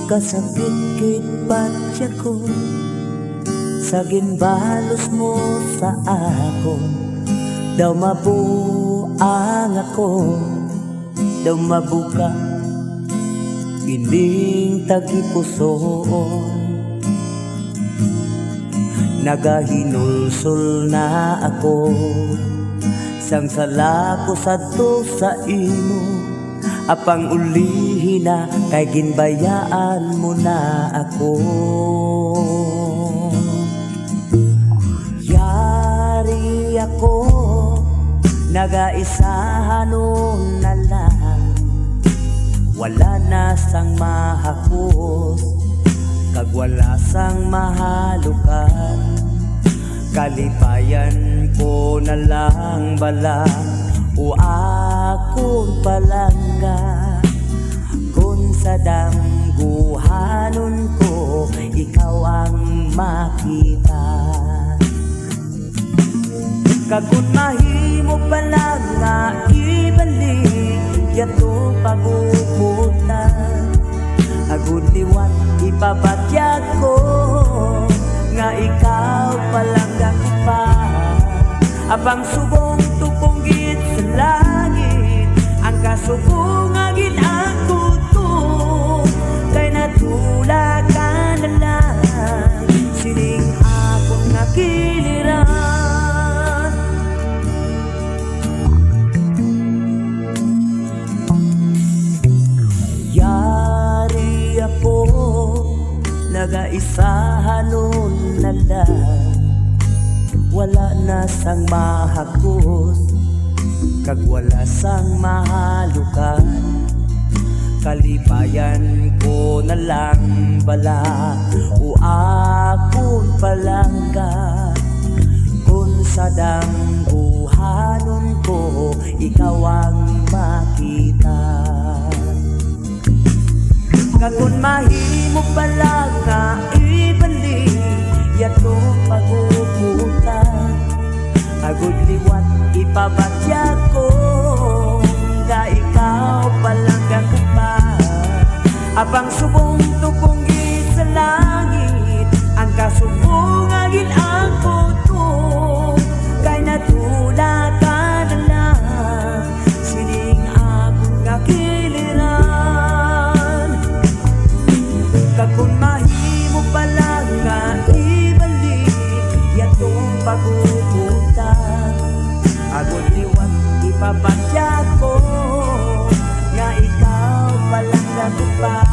Kasakit patya ko sa ginbalos mo sa akon. Daw mabuang ako, daw mabuka ining tagipusoon. Nagahinulsol na ako, sang sala ko sadto sa imo. Apang ulihin na kay ginbayaan mo na ako. Yari ako, nagaisahan nun na lang. Wala na sang mahakos, kag wala sang mahalukan. Kalipayan ko na lang bala o akong palangga. Kung sa damguhanon ko ikaw ang makita. Kagud mahimo pala nga ibalik yato paguputan. Agud liwat ipabatyag ko nga ikaw palangga ko pa. Abang subong tupong git sa langit, ang kasubong agin ako to. Kay natula ka na lang, sining akong nakiliran. Yari ako, nagaisahan nun na lang. Wala na sang mahakos, kag wala sang mahalukan. Kalipayan ko na lang bala o akong palangga. Kung sa damguhanon ko ikaw ang makita. Kagud mahimo pala nga ibalik yato paguputan. Agud liwat ipabatyag ko nga ikaw palangga ko pa. Abang subong tupong git sa langit, ang kasubong agin ang puto. Kay natula ka na lang, sining akong nakiliran. Kagud mahimo pala nga paguputan. Agud liwat ipabatyag ko nga ikaw palangga ko pa.